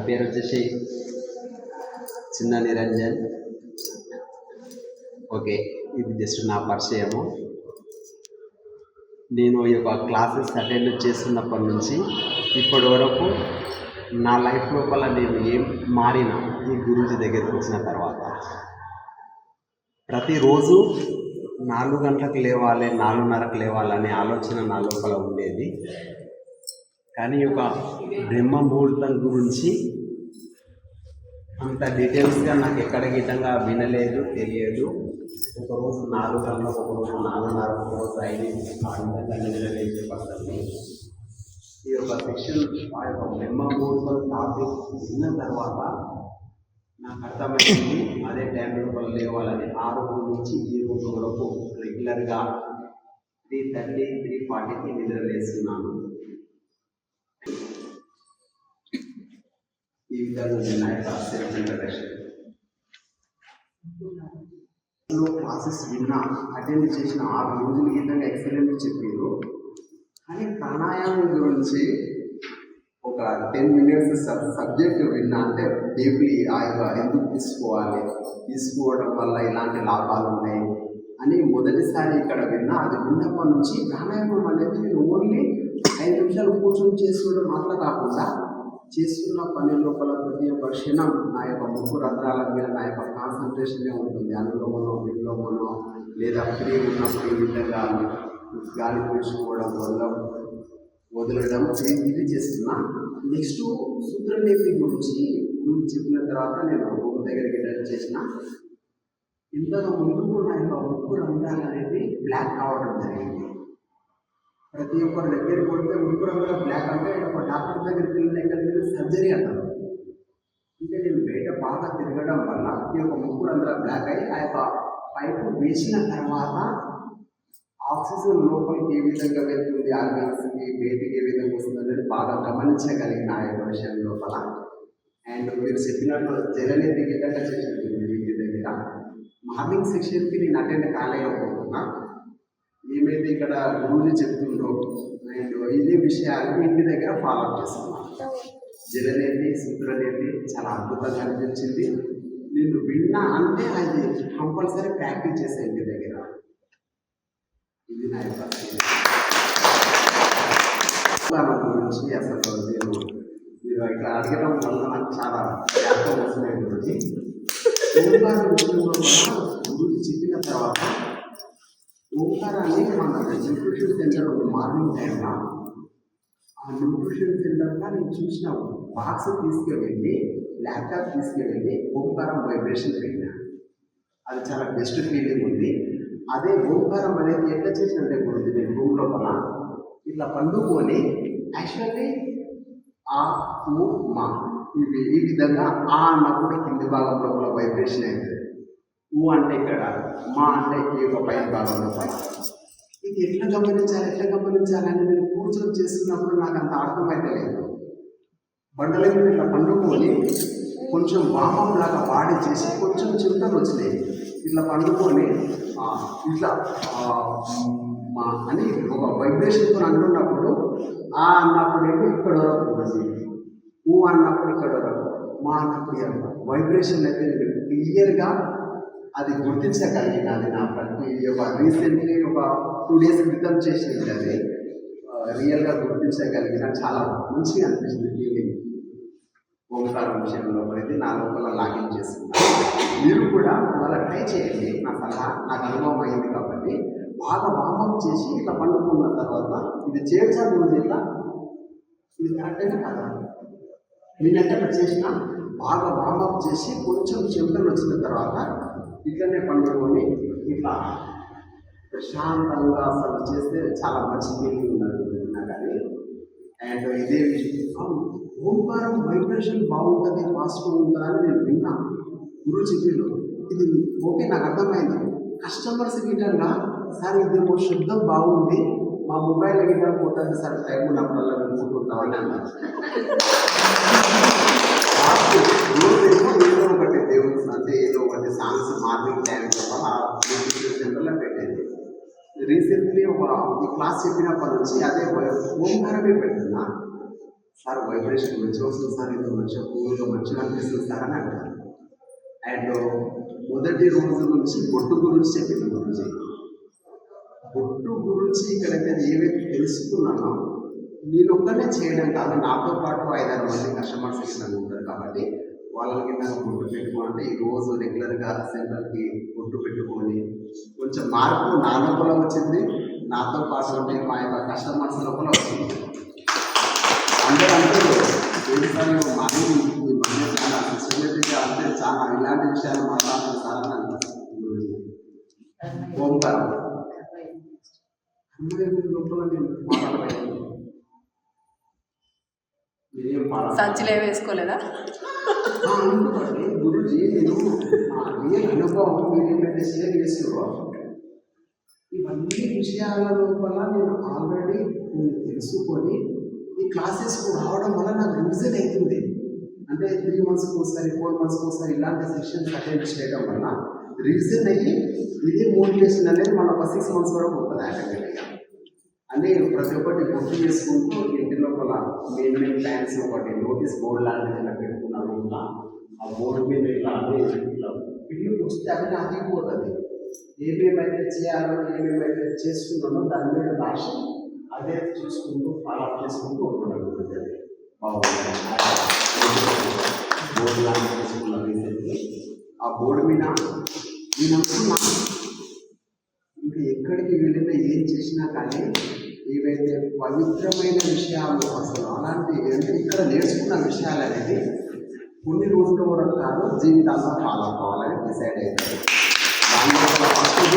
పేరు వచ్చేసి చిన్న నిరంజన్. ఓకే, ఇది జస్ట్ నా పరిచయము. నేను ఈ యొక్క క్లాసెస్ అటెండ్ చేస్తున్నప్పటి నుంచి ఇప్పటి వరకు నా లైఫ్ లోపల నేను ఏం మారినా ఈ గురూజీ దగ్గరికి వచ్చిన తర్వాత ప్రతిరోజు 4 గంటలకు లేవాలి, 4:30కు లేవాలనే ఆలోచన నా లోపల ఉండేది. కానీ ఒక బ్రహ్మ ముహూర్తం గురించి అంత డీటెయిల్స్గా నాకు ఎక్కడ గిట్టంగా వినలేదు, తెలియదు. ఒకరోజు 4 గంటలకు, ఒకరోజు 4:30, ఒకరోజు 5 ఆ విధంగా నిద్రలేసే పద్ధతి. ఈ యొక్క సెక్షన్ ఆ యొక్క బ్రహ్మ ముహూర్తం టాపిక్ విన్న తర్వాత నాకు అర్థమైంది అదే టైం లోపల లేవాలని. ఆ రోజు నుంచి ఈ రోజు వరకు రెగ్యులర్గా 3:30, 3:40కి నిద్రలేస్తున్నాను. ఈ విధంగా నా యొక్క సెల్ఫ్ ఇంట్రడక్షన్. క్లాసెస్ విన్నా, అటెండ్ చేసిన 6 రోజులు ఈ విధంగా ఎక్సలెంట్ చెప్పారు. కానీ ప్రాణాయామం గురించి ఒక 10 minutes సబ్జెక్ట్ విన్నా, అంటే డీప్లీ ఎందుకు తీసుకోవాలి, తీసుకోవడం వల్ల ఇలాంటి లాభాలు ఉన్నాయి అని మొదటిసారి ఇక్కడ విన్నా. అది విన్నప్పటి నుంచి ప్రాణాయామం అనేది నేను ఓన్లీ 5 నిమిషాలు కూర్చొని చేసుకోవడం అట్లా కాకుండా చేస్తున్న పని లోపల ప్రతి ఒక్క క్షణం నా యొక్క ముక్కు రంధ్రాల మీద నా యొక్క కాన్సన్ట్రేషనే ఉంటుంది. అనులోమనో విలోమనో లేదా ఫ్రీ ఉన్నప్పుడు ఈ విధంగా గాలి పీల్చుకోవడం వల్ల వదలడం ఇది చేస్తున్నా. నెక్స్ట్ సూత్రలేపి గురించి చెప్పిన తర్వాత నేను ఒక దగ్గరికి అటెండ్ చేసిన. ఇంతకు ముందు నా యొక్క ముక్కు రంధ్రాలు అనేది బ్లాక్ కావడం జరిగింది. ప్రతి ఒక్కరి దగ్గరికి పోతే ముక్కు రంధ్రాలు బ్లాక్ అంటే ఒక డాక్టర్ దగ్గరికి వెళ్ళిన ఎక్కడికి సర్జరీ అంటారు. అంటే నేను బయట బాగా తిరగడం వల్ల ఈ యొక్క ముక్కు రంధ్రాలు బ్లాక్ అయ్యి ఆ యొక్క పైపు వేసిన తర్వాత ఆక్సిజన్ లోపలికి ఏ విధంగా వెళ్తుంది, ఆర్గాన్స్కి బయటికి ఏ విధంగా వస్తుంది అనేది బాగా గమనించగలిగిన ఆ యొక్క విషయం లోపల. అండ్ మీరు చెప్పినట్టు జరనేది విధంగా చేసినట్టు ఇంటి దగ్గర మార్నింగ్ సెక్షన్కి నేను అటెండ్ కాలేకపోతున్నా. ఏమైతే ఇక్కడ గురువులు చెప్తుండ్రో అండ్ ఇదే విషయాలు ఇంటి దగ్గర ఫాలో అప్ చేస్తున్నాను. జలనేది, సూత్రనేది చాలా అద్భుతంగా అనిపించింది. నేను విన్నా అంటే అది కంపల్సరీ ప్రాక్టీస్ చేసే ఇంటి దగ్గర. ఇది నా యొక్క గురించి అసలు నేను మీరు ఇక్కడ అడగడం వల్ల నాకు చాలా అర్థం వస్తున్నాయి. గురించి ఓంకారం విషయంలో గురించి చెప్పిన తర్వాత ఓంకారాన్ని మన న్యూట్రిషన్ సెంటర్ మార్నింగ్ టైంలో ఆ న్యూట్రిషన్ సెంటర్గా నేను చూసిన బాక్స్ తీసుకువెళ్ళి ల్యాప్టాప్ తీసుకువెళ్ళి ఓంకారం వైబ్రేషన్ పెట్టినా. అది చాలా బెస్ట్ ఫీలింగ్ ఉంది. అదే ఓంకారం అనేది ఎట్లా చేసినట్టే గురించి నేను రూమ్ లోపల ఇట్లా పండుకొని యాక్చువల్లీ ఆ ఊ మా ఇవి ఈ విధంగా ఆ అన్నప్పుడు కింది భాగం లోపల వైబ్రేషన్ అవుతుంది. ఊ అంటే ఇక్కడ, మా అంటే ఈ యొక్క పై భాగం లోపల. ఇది ఎట్లా గమనించాలని నేను కూర్చొని చేస్తున్నప్పుడు నాకు అంత అర్థమైతే లేదు. బండల మీద ఇట్లా పండుకొని కొంచెం వామం లాగా బాడీ చేసి కొంచెం చెమటలు వచ్చినాయి. ఇట్లా పండుకొని ఇట్లా మా అని ఒక వైబ్రేషన్తో అంటున్నప్పుడు ఆ అన్నప్పుడు ఏమో ఇక్కడ వరకు, ఊ అన్నప్పుడు ఇక్కడ వరకు, మా అన్నప్పుడు వైబ్రేషన్ అయితే క్లియర్గా అది గుర్తించగలిగిన. అది నా ప్రతి రీసెంట్లీ ఒక 2 days క్రితం చేసినది. అది రియల్గా గుర్తించగలిగిన చాలా మంచిగా అనిపిస్తుంది ఫీలింగ్. ఓంకారం విషయంలో అయితే నా లోపల లాగిన్ చేస్తున్నాను. మీరు కూడా వాళ్ళ ట్రై చేయండి. నా సలహా నాకు అనుభవం అయింది కాబట్టి బాగా వామప్ చేసి ఇట్లా పండుకున్న తర్వాత ఇది చేర్చాలి ఇట్లా ఇది కరెక్ట్గా కదా. నేనంటే అట్లా చేసిన బాగా వామప్ చేసి కొంచెం చెమటలు వచ్చిన తర్వాత ఇట్లనే పండుకొని ఇట్లా ప్రశాంతంగా అసలు చేస్తే చాలా మంచి ఫీలింగ్ ఉన్నది నాకు అది. అండ్ ఇదే విషయం ఓంకారం వైబ్రేషన్ బాగుంటుంది, పాజిటివ్ ఉంటుందని నేను విన్నా. గురువు చెప్పిండు. ఇది ఓకే, నాకు అర్థమైంది. కస్టమర్స్ గిట్టంగా సార్ ఇది శబ్దం బాగుంది, మా మొబైల్ గిట్ట పోతుంది సార్, టైం ఉన్నప్పుడల్లా వెళ్ళుకుంటామని అన్నారు. ఏదో ఒకటి దేవుడు అంటే ఏదో ఒకటి సాంగ్స్ మార్నింగ్ టైం సెంటర్లో పెట్టేది. రీసెంట్లీ ఒక క్లాస్ చెప్పినప్పటి నుంచి అదే ఓంకారమే పెడుతున్నా. సార్ వైబ్రేషన్ మంచిగా వస్తుంది సార్, ఇది మంచిగా కూల్గా మంచిగా అనిపిస్తుంది సార్ అని అంటారు. అండ్ మొదటి రోజు నుంచి బొట్టు గురించి చెప్పింది గురించి. బొట్టు గురించి ఇక్కడైతే ఏవైతే తెలుసుకున్నానో నేను ఒక్కనే చేయడం కాదు, నాతో పాటు 5-6 మంది కస్టమర్స్ ఇక్కడ ఉంటారు కాబట్టి వాళ్ళకి నాకు బొట్టు పెట్టుకోవాలంటే ఈ రోజు రెగ్యులర్గా సెంటర్కి బొట్టు పెట్టుకొని కొంచెం మార్పు నా లోపల వచ్చింది, నాతో పాటు ఉంటే మా యొక్క కస్టమర్స్ లోపల వచ్చింది. అందరూ అంటారు ఏంటి సార్ మనీ ఈ మనీ చాలా సిస్టమేటిక్గా అంటే చాలా ఇలాంటి విషయాలు మాట్లాడుతున్నారు సార్ అని అనిపిస్తుంది. ఓంకారం లోపల నేను మాట్లాడలేదు, సంచిలే వేసుకోలేదా? అనుకోండి గురుజీ, నేను రియల్ అనుభవం మీరు ఏమైతే షేర్ చేస్తారో ఇవన్నీ విషయాల లోపల నేను ఆల్రెడీ తెలుసుకొని ఈ క్లాసెస్కు రావడం వల్ల నాకు రివిజన్ అవుతుంది. అంటే 3 monthsకి ఒకసారి 4 monthsకి ఒకసారి ఇలాంటి సెక్షన్స్ అటెండ్ చేయడం వల్ల రివిజన్ అయ్యి ఇదే మోటివేషన్ అనేది మన ఒక 6 months వరకు ఉంటుంది ఆటోమేటిక్గా. అంటే ప్రతి ఒక్కటి గుర్తు చేసుకుంటూ ఇంటి లోపల మెయిన్ ప్లాన్స్ ఒకటి నోటీస్ బోర్డు లాంటిది ఇలా పెట్టుకున్నాను. ఇంకా ఆ బోర్డు మీద ఇలా అదే ఇట్లా ఇల్లు వస్తే అది ఆగిపోతుంది. ఏమేమైతే చేయాలో ఏమేమైతే చేస్తున్నానో దాని మీద రాసి అదే చూసుకుంటూ ఫాలోఅప్ చేసుకుంటూ ఉండగలుగుతుంది. బాగుంటుంది బోర్డు లాంటి తీసుకున్న రీసెంట్లీ ఆ బోర్డు మీద నేను అనుకున్నా ఇంకా ఎక్కడికి వెళ్ళినా ఏం చేసినా కానీ ఏవైతే పవిత్రమైన విషయాలు అసలు అలాంటి అంటే ఇక్కడ నేర్చుకున్న విషయాలు అనేది కొన్ని రోజుల వరకు కాదు జీవితాంతా ఫాలో కావాలని డిసైడ్ అవుతారు. దానివల్ల ఫస్ట్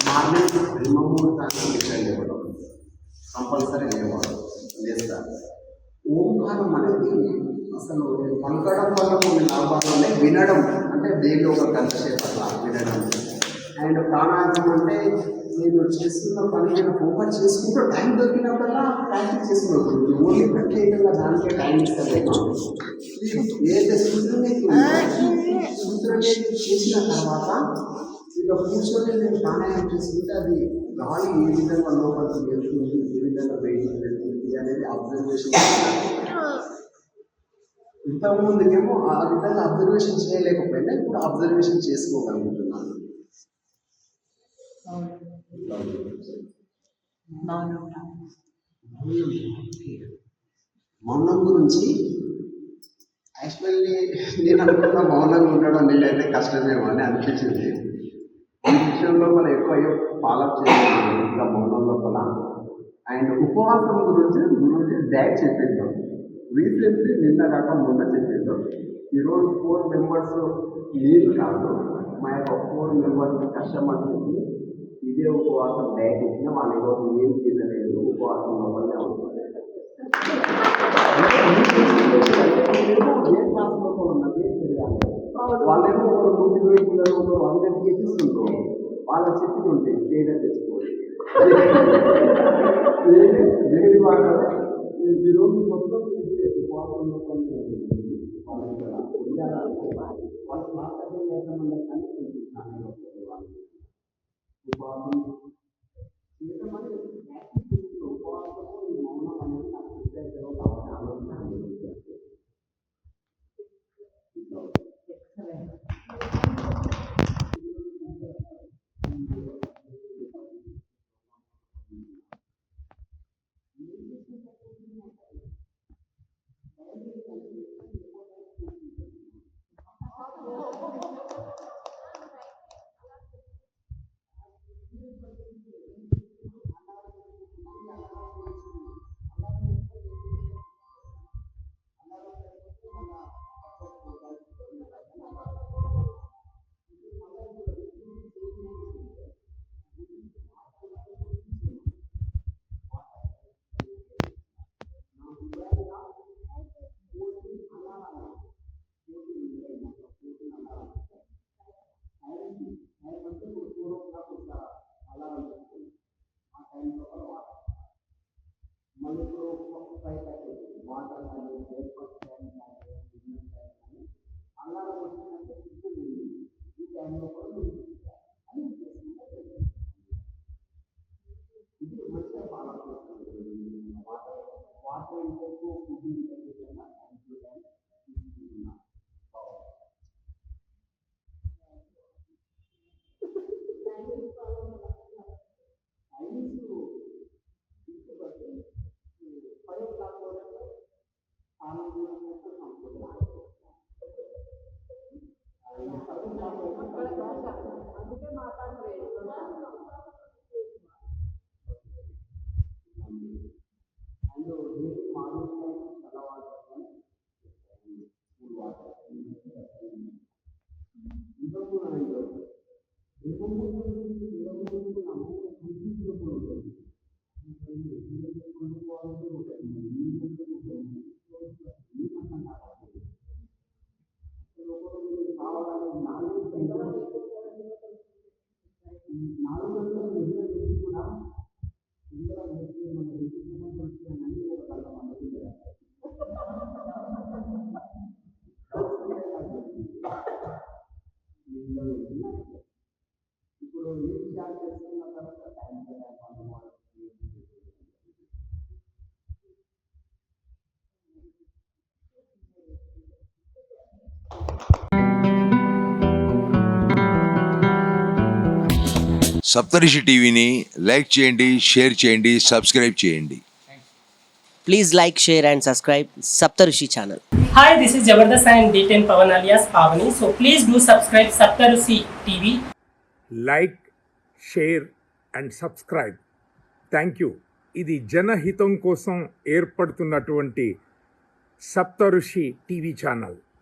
మార్నింగ్ బ్రహ్మముహూర్తానికి డిసైడ్ ఇవ్వడం కంపల్సరీ లేస్తారు. ఓంకారం అనేది అసలు పలకడం వల్ల కొన్ని లాభాలు ఉన్నాయి, వినడం అంటే డైలీ ఒక గంట సేపు అట్లా వినడం. అండ్ ప్రాణాయామం అంటే నేను చేస్తున్న పని నేను ఫోకస్ చేసుకుంటూ టైం దొరికినప్పుడల్లా ప్రాక్టీస్ చేసుకున్నాను. ఓన్లీ ప్రత్యేకంగా దానికే టైం ఇస్తాను. ఏదైతే సూత్రం చేసిన తర్వాత ఇక కూర్చొని నేను ప్రాణాయామం చేసుకుంటే అది గాలి ఏ విధంగా లోపలికి వెళ్తుంది, ఏ విధంగా బయటికి వెళ్తుంది అనేది అబ్జర్వేషన్. ఇంతకుముందుకేమో ఆ విధంగా అబ్జర్వేషన్ చేయలేకపోయినా ఇప్పుడు అబ్జర్వేషన్ చేసుకోగలుగుతున్నాను. మౌనం గురించి యాక్చువల్లీ నేను అనుకున్న మౌనంగా ఉండడం నేనైతే కష్టమేమో అని అనిపించింది. ఈ విషయంలో మనం ఎక్కువ ఫాలోఅప్ చేయాలి ఇంకా మౌనం లోపల. అండ్ ఉపవాసం గురించి డైట్ చెప్పిందాం రీసెంట్లీ నిన్న కాక మొన్న చెప్పిందాం. ఈరోజు 4 members నేను కాదు మా యొక్క 4 members కస్టమర్స్కి ఇదే ఉపవాసం డైట్ ఇచ్చిన వాళ్ళు ఈరోజు ఏం తినలేదు, ఉపవాసం లోపలనే ఉంటుంది. ఏ క్లాస్ లోపల ఉన్నది తెలియాలి. వాళ్ళేమో ఒక 120 కిలోలు 100 kgs ఉంటారు. వాళ్ళు చెప్పుకుంటే చేయడం తెచ్చుకోవాలి వేడి వాళ్ళు ఈరోజు మొత్తం ఉపవాసం లోపలనే ఉంటుంది. వాళ్ళు క్లాస్ అటెండ్ చేద్దామన్నా కానీ వాళ్ళు ఉపవాసం చేయటమని ఉపవాసము ఈ మౌనం అనేది నాకు ప్రత్యేకంగా కావాలని ఆలోచన. సప్తరిషి టీవీని లైక్ చేయండి, షేర్ చేయండి, సబ్స్క్రైబ్ చేయండి. Please like, share and subscribe Saptarushi channel. Hi, this is Jabardast and D10 Pavan alias Pavani. So please do subscribe Saptarushi TV. Like, share and subscribe. Thank you. ఇది జనహితం కోసం ఏర్పడుతున్నటువంటి సప్తఋషి TV channel.